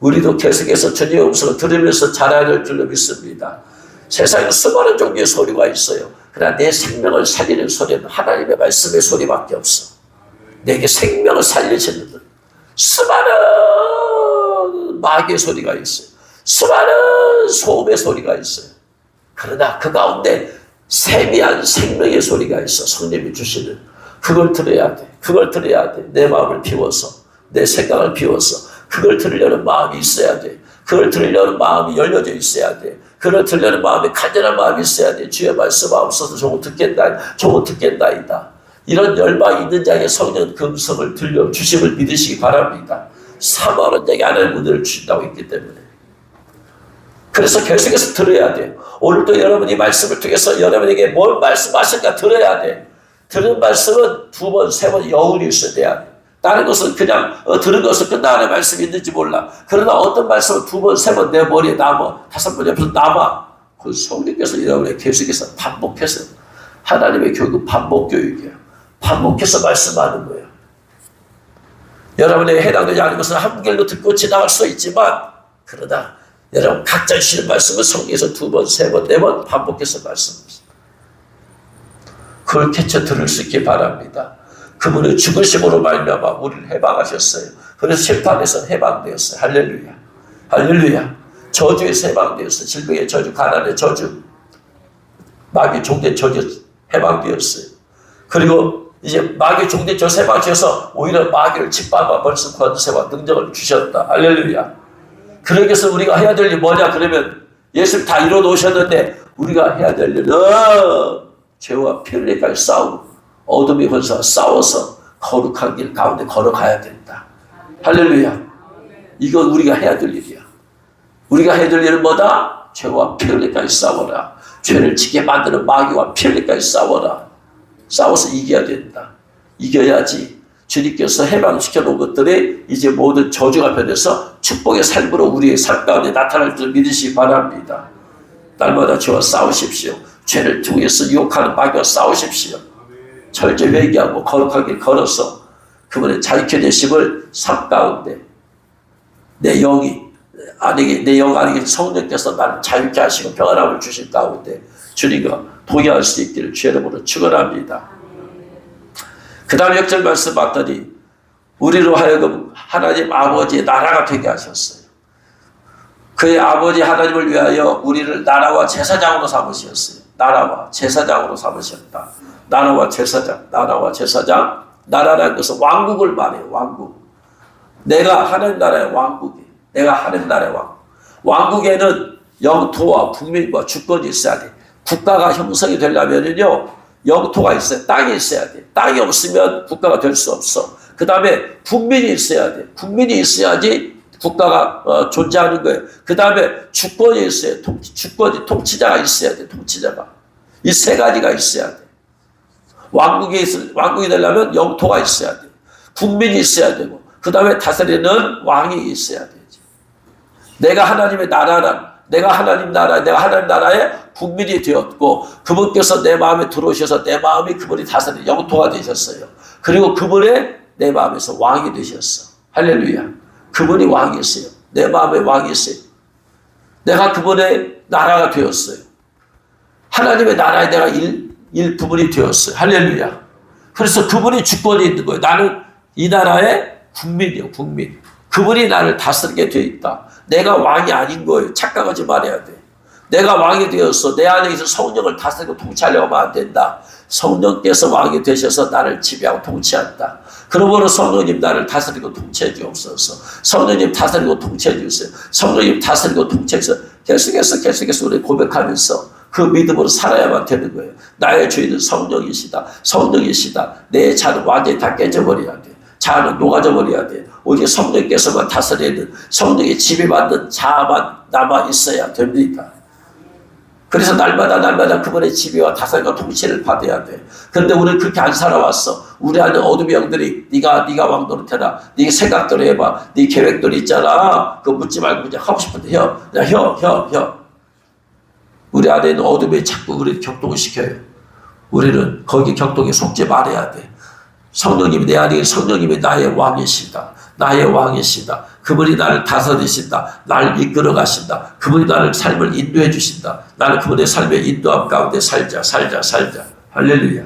우리도 계속해서 주님의 음성을 들으면서 자라야 될 줄로 믿습니다. 세상에 수많은 종류의 소리가 있어요. 그러나 내 생명을 살리는 소리는 하나님의 말씀의 소리밖에 없어. 내게 생명을 살리시는 수많은 마귀의 소리가 있어요. 수많은 소음의 소리가 있어요. 그러나 그 가운데 세미한 생명의 소리가 있어. 성령이 주시는. 그걸 들어야 돼. 그걸 들어야 돼. 내 마음을 비워서, 내 생각을 비워서 그걸 들으려는 마음이 있어야 돼. 그걸 들으려는 마음이 열려져 있어야 돼. 그걸 들으려는 마음이 간절한 마음이 있어야 돼. 주의 말씀 없어서 저거 듣겠나이다. 이런 열망이 있는 자에게 성령 그 음성을 들려 주심을 믿으시기 바랍니다. 사모하는 자에게 하나님의 은혜를 주신다고 했기 때문에. 그래서 계속해서 들어야 돼요. 오늘도 여러분이 말씀을 통해서 여러분에게 뭘 말씀하실까 들어야 돼. 들은 말씀은 2번, 3번 여운이 있어야 돼. 다른 것은 그냥 들은 것은 끝나는 말씀이 있는지 몰라. 그러나 어떤 말씀은 2번, 3번 내 머리에 남아. 5번 옆에서 남아. 그 성령께서 여러분에게 계속해서 반복해서 하나님의 교육은 반복 교육이에요. 반복해서 말씀하는 거예요. 여러분에게 해당되지 않은 것은 한 길로 듣고 지나갈 수 있지만 그러나 여러분 각자 주시는 말씀은 성경에서 2번, 3번, 4번 반복해서 말씀하십니다. 그걸 캐쳐 들을 수 있기 바랍니다. 그분의 죽으심으로 말미암아 우리를 해방하셨어요. 그래서 심판에서 해방되었어요. 할렐루야. 할렐루야. 저주에서 해방되었어요. 질병의 저주, 가난의 저주, 마귀 종된 저주 해방되었어요. 그리고 이제 마귀 종된 저주 해방되어서 오히려 마귀를 짓밟아 벌써 권세와 능력을 주셨다. 할렐루야. 그러기 위해서 우리가 해야 될 일이 뭐냐 그러면 예수님 다 이뤄 놓으셨는데 우리가 해야 될 일은 죄와 피 흘리기까지 싸우고 어둠의 권세와 싸워서 거룩한 길 가운데 걸어가야 된다. 할렐루야. 이건 우리가 해야 될 일이야. 우리가 해야 될 일은 뭐다? 죄와 피 흘리기까지 싸워라. 죄를 지게 만드는 마귀와 피 흘리기까지 싸워라. 싸워서 이겨야 된다. 이겨야지 주님께서 해방시켜 놓은 것들이 이제 모든 저주가 변해서 축복의 삶으로 우리의 삶 가운데 나타날 줄 믿으시기 바랍니다. 날마다 죄와 싸우십시오. 죄를 통해서 유혹하는 마귀와 싸우십시오. 철저히 회개하고 거룩하게 걸어서 그분의 자유케 되심을 삶 가운데 내 영이 아니게 내 영 아니게 성령께서 나를 자유케 하시고 평안함을 주신 가운데 주님과 동의할 수 있기를 주의 이름으로 축원합니다. 그 다음 역절 말씀 봤더니 우리로 하여금 하나님 아버지의 나라가 되게 하셨어요. 그의 아버지 하나님을 위하여 우리를 나라와 제사장으로 삼으셨어요. 나라와 제사장으로 삼으셨다. 나라와 제사장, 나라와 제사장. 나라라는 것은 왕국을 말해요. 왕국. 내가 하나님 나라의 왕국이에요. 내가 하나님 나라의 왕국. 왕국에는 영토와 국민과 주권이 있어야 돼. 국가가 형성이 되려면요 영토가 있어야, 땅이 있어야 돼. 땅이 없으면 국가가 될 수 없어. 그 다음에 국민이 있어야 돼. 국민이 있어야지 국가가 존재하는 거예요. 그 다음에 주권이 있어야 돼. 주권이, 통치자가 있어야 돼. 통치자가. 이 세 가지가 있어야 돼. 왕국이 되려면 영토가 있어야 돼. 국민이 있어야 되고, 그 다음에 다스리는 왕이 있어야 되지. 내가 하나님의 나라란, 내가 하나님 나라의 국민이 되었고, 그분께서 내 마음에 들어오셔서 내 마음이 그분이 다스리는 영토가 되셨어요. 그리고 그분의 내 마음에서 왕이 되셨어. 할렐루야. 그분이 왕이었어요. 내 마음에 왕이 있어요. 내가 그분의 나라가 되었어요. 하나님의 나라에 내가 일부분이 되었어요. 할렐루야. 그래서 그분이 주권이 있는 거예요. 나는 이 나라의 국민이요, 국민. 그분이 나를 다스리게 되어 있다. 내가 왕이 아닌 거예요. 착각하지 말아야 돼. 내가 왕이 되어서 내 안에 있는 성령을 다스리고 통치하려고 하면 안 된다. 성령께서 왕이 되셔서 나를 지배하고 통치한다. 그러므로 성령님 나를 다스리고 통치해 주옵소서. 성령님 다스리고 통치해 주세요. 성령님 다스리고 통치해 주세요. 계속해서 우리 고백하면서 그 믿음으로 살아야만 되는 거예요. 나의 주인은 성령이시다. 성령이시다. 내 자는 완전히 다 깨져버려야 돼. 자는 녹아져버려야 돼. 오직 성령께서만 다스리는, 성령의 지배받는 자만 남아 있어야 됩니다. 그래서 날마다 그분의 지배와 다스림과 통치를 받아야 돼. 그런데 우리는 그렇게 안 살아왔어. 우리 안에 어둠의 영들이 네가 왕 노릇해라. 네 생각대로 해봐. 네 계획대로 있잖아. 그거 묻지 말고 그냥 하고 싶은데 혀. 우리 안에 있는 어둠이 자꾸 우리를 격동시켜요. 우리는 거기 격동에 속지 말아야 돼. 성령님이 내 안에 성령님이 나의 왕이시다. 나의 왕이시다. 그분이 나를 다스리신다. 나를 이끌어 가신다. 그분이 나를 삶을 인도해 주신다. 나는 그분의 삶의 인도함 가운데 살자. 할렐루야.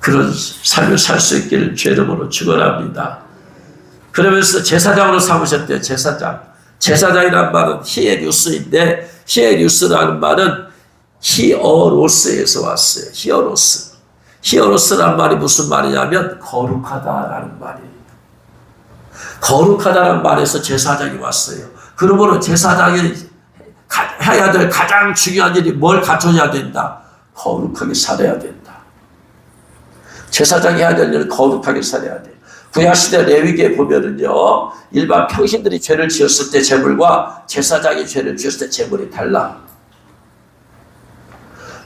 그런 삶을 살 수 있기를 주의 이름으로 축원합니다. 그러면서 제사장으로 삼으셨대요. 제사장이라는 말은 히에루스인데, 히에루스라는 말은 히어로스에서 왔어요. 히어로스라는 말이 무슨 말이냐면 거룩하다라는 말이에요. 거룩하다라는 말에서 제사장이 왔어요. 그러므로 제사장이 해야 될 가장 중요한 일이 뭘 갖춰야 된다? 거룩하게 살아야 된다. 제사장이 해야 될 일은 거룩하게 살아야 돼. 구약시대 레위기에 보면은요, 일반 평신들이 죄를 지었을 때 제물과 제사장이 죄를 지었을 때 제물이 달라.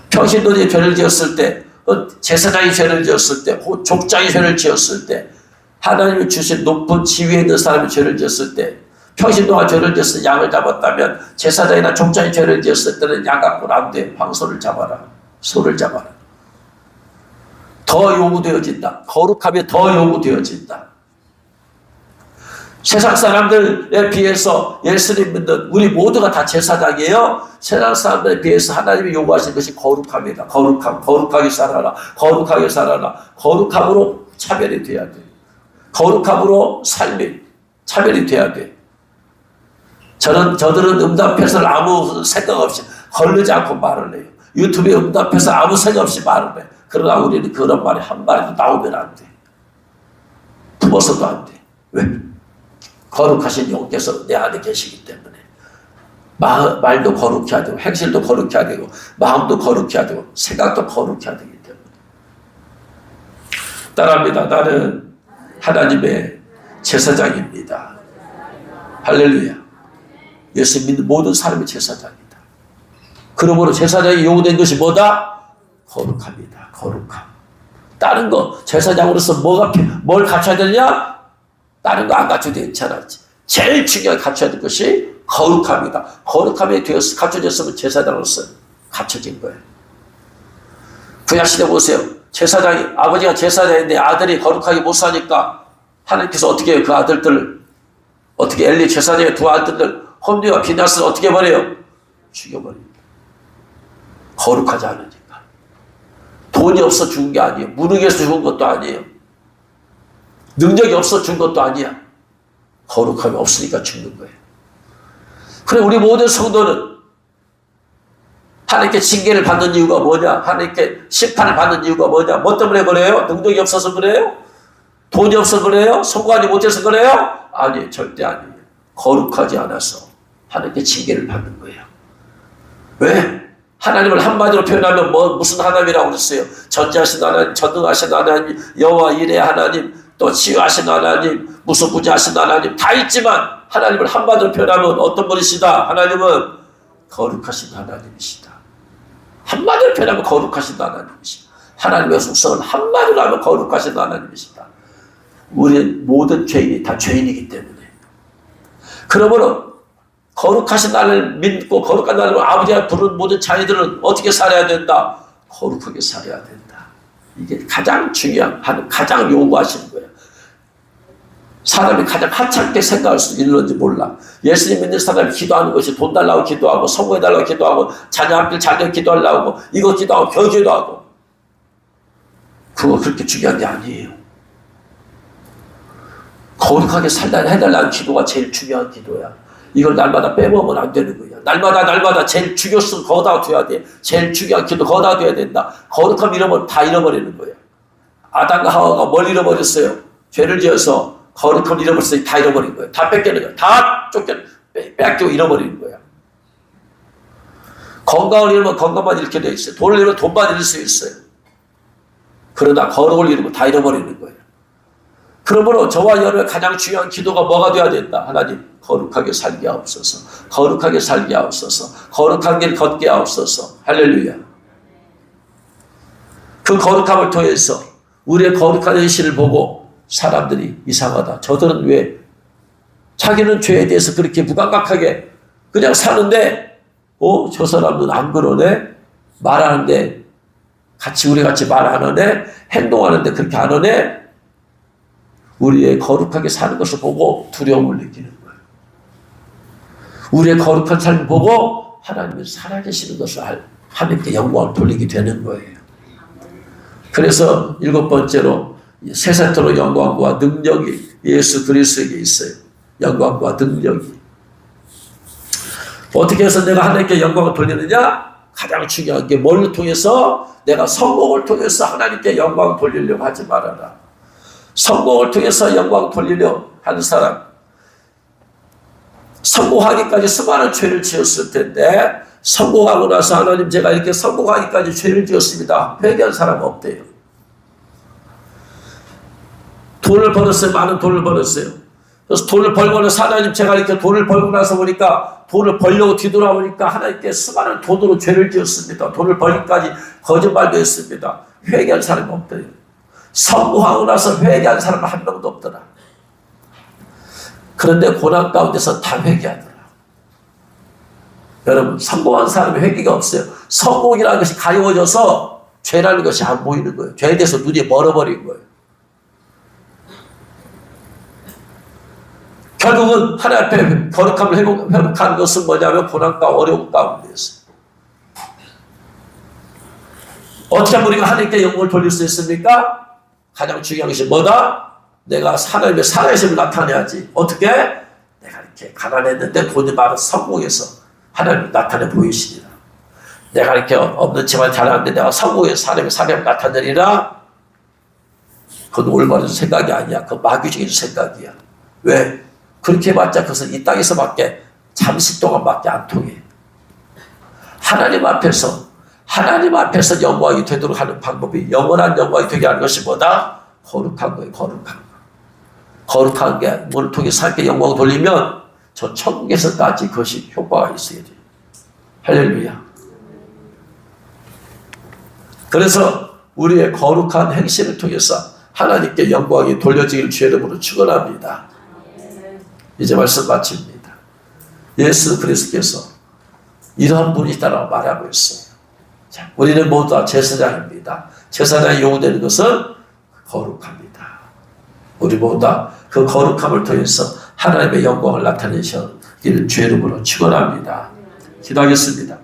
평신들이 죄를 지었을 때, 제사장이 죄를 지었을 때, 족장이 죄를 지었을 때, 하나님이 주신 높은 지위에 있는 사람이 죄를 지었을 때, 평신도가 죄를 지었을 때 양을 잡았다면, 제사장이나 족장이 죄를 지었을 때는 양 갖고는 안 돼. 황소를 잡아라. 소를 잡아라. 더 요구되어진다. 거룩함이 더 요구되어진다. 세상 사람들에 비해서 예수님 믿는 우리 모두가 다 제사장이에요. 세상 사람들에 비해서 하나님이 요구하신 것이 거룩함이다. 거룩하게 살아라. 거룩하게 살아라. 거룩함으로 차별이 돼야 돼. 거룩함으로 삶이 차별이 돼야 돼. 저들은 응답해서 아무 생각 없이 걸르지 않고 말을 해요. 유튜브에 응답해서 아무 생각 없이 말을 해. 그러나 우리는 그런 말이 한 마디도 나오면 안 돼. 부어서도 안 돼. 왜? 거룩하신 영께서 내 안에 계시기 때문에. 말도 거룩해야 되고, 행실도 거룩해야 되고, 마음도 거룩해야 되고, 생각도 거룩해야 되기 때문에. 따라합니다. 나는 하나님의 제사장입니다. 할렐루야. 예수 믿는 모든 사람이 제사장이다. 그러므로 제사장이 요구된 것이 뭐다? 거룩합니다. 거룩함. 다른 거, 제사장으로서 뭘 갖춰야 되냐? 다른 거 안 갖춰도 괜찮았지. 제일 중요하게 갖춰야 될 것이 거룩합니다. 거룩함이 갖춰졌으면 제사장으로서 갖춰진 거예요. 구약시대 보세요. 아버지가 제사장인데 아들이 거룩하게 못 사니까 하나님께서 어떻게 해요? 그 아들들을 어떻게 엘리 제사장의 두 아들들 홈리와 비나스를 어떻게 버려요? 죽여버립니다. 거룩하지 않으니까. 돈이 없어 죽은 게 아니에요. 무능해서 죽은 것도 아니에요. 능력이 없어 죽은 것도 아니야. 거룩함이 없으니까 죽는 거예요. 그래 우리 모든 성도는 하나님께 징계를 받는 이유가 뭐냐? 하나님께 심판을 받는 이유가 뭐냐? 뭐 때문에 그래요? 능력이 없어서 그래요? 돈이 없어서 그래요? 성공하지 못해서 그래요? 아니에요. 절대 아니에요. 거룩하지 않아서 하나님께 징계를 받는 거예요. 왜? 하나님을 한마디로 표현하면 무슨 하나님이라고 그랬어요? 전지하신 하나님, 전능하신 하나님, 여호와 이레 하나님, 또 치유하신 하나님, 무소부지하신 하나님 다 있지만 하나님을 한마디로 표현하면 어떤 분이시다? 하나님은 거룩하신 하나님이시다. 한마디로 표현하면 거룩하신 하나님이시다. 하나님의 속성을 한마디로 하면 거룩하신 하나님이시다. 우리는 모든 죄인이 다 죄인이기 때문에. 그러므로 거룩하신 나를 믿고 거룩한 나를 아버지가 부른 모든 자녀들은 어떻게 살아야 된다? 거룩하게 살아야 된다. 이게 가장 중요한, 가장 요구하시는 거예요. 사람이 가장 하찮게 생각할 수 있는지 몰라. 예수님 믿는 사람이 기도하는 것이 돈 달라고 기도하고 성공해달라고 기도하고 자녀 앞길 잘 기도하려고 이거 기도하고 저 기도하고 그거 그렇게 중요한 게 아니에요. 거룩하게 해달라는 기도가 제일 중요한 기도야. 이걸 날마다 빼먹으면 안 되는 거야. 날마다 제일 중요성 거기다 둬야 돼. 제일 중요한 기도 거기다 둬야 된다. 거룩함 잃어버리면 다 잃어버리는 거야. 아담과 하와가 뭘 잃어버렸어요? 죄를 지어서 거룩함 잃어버렸어요. 다 잃어버린 거예요. 다 뺏기는 거예요. 다 뺏기고 잃어버리는 거야. 건강을 잃으면 건강만 잃게 돼 있어요. 돈을 잃으면 돈만 잃을 수 있어요. 그러나 거룩을 잃으면 다 잃어버리는 거예요. 그러므로 저와 여러분의 가장 중요한 기도가 뭐가 돼야 된다? 하나님 거룩하게 살게 하옵소서. 거룩하게 살게 하옵소서. 거룩한 길 걷게 하옵소서. 할렐루야. 그 거룩함을 통해서 우리의 거룩한 현실을 보고 사람들이 이상하다. 저들은 왜 자기는 죄에 대해서 그렇게 무감각하게 그냥 사는데 저 사람은 안 그러네? 말하는데 우리 같이 말 안 하네? 행동하는데 그렇게 안 하네? 우리의 거룩하게 사는 것을 보고 두려움을 느끼는 거예요. 우리의 거룩한 삶을 보고 하나님이 살아계시는 것을 하나님께 영광을 돌리게 되는 거예요. 그래서 7번째로 세세토록 영광과 능력이 예수 그리스도에게 있어요. 영광과 능력이. 어떻게 해서 내가 하나님께 영광을 돌리느냐? 가장 중요한 게 뭘 통해서? 내가 성공을 통해서 하나님께 영광을 돌리려고 하지 말아라. 성공을 통해서 영광 돌리려 하는 사람, 성공하기까지 수많은 죄를 지었을 텐데 성공하고 나서 하나님 제가 이렇게 성공하기까지 죄를 지었습니다. 회개한 사람 없대요. 돈을 벌었어요. 많은 돈을 벌었어요. 그래서 돈을 벌고 나서 하나님 제가 이렇게 돈을 벌고 나서 보니까 돈을 벌려고 뒤돌아보니까 하나님께 수많은 돈으로 죄를 지었습니다. 돈을 벌기까지 거짓말도 했습니다. 회개한 사람이 없대요. 성공하고 나서 회개한 사람은 한 명도 없더라. 그런데 고난 가운데서 다 회개하더라. 여러분 성공한 사람이 회개가 없어요. 성공이라는 것이 가려워져서 죄라는 것이 안 보이는 거예요. 죄에 대해서 눈이 멀어버린 거예요. 결국은 하나님 앞에 거룩함을 회복하는 것은 뭐냐면 고난과 어려움 가운데였어요. 어떻게 하면 우리가 하나님께 영광을 돌릴 수 있습니까? 가장 중요한 것이 뭐다? 내가 하나님의 살아계심을 나타내야지. 어떻게? 내가 이렇게 가난했는데 돈이 많아 성공해서 하나님 나타내 보이시니라. 내가 이렇게 없는 집안에 자랐는데 내가 성공해서 하나님 나타내리라. 그건 올바른 생각이 아니야. 그건 마귀적인 생각이야. 왜? 그렇게 해봤자 그것은 이 땅에서밖에 잠시 동안밖에 안 통해. 하나님 앞에서 영광이 되도록 하는 방법이 영원한 영광이 되게 하는 것이 뭐다? 거룩한 거예요. 거룩한 거. 거룩한 게 물을 통해 삶의 영광을 돌리면 저 천국에서까지 그것이 효과가 있어야 돼요. 할렐루야. 그래서 우리의 거룩한 행실을 통해서 하나님께 영광이 돌려지기를 주의 이름으로 축원합니다. 이제 말씀 마칩니다. 예수 그리스도께서 이러한 분이다라고 말하고 있어요. 자, 우리는 모두 다 제사장입니다. 제사장이 요구되는 것은 거룩합니다. 우리 모두 다 그 거룩함을 통해서 하나님의 영광을 나타내시기를 주의 이름으로 축원합니다. 기도하겠습니다.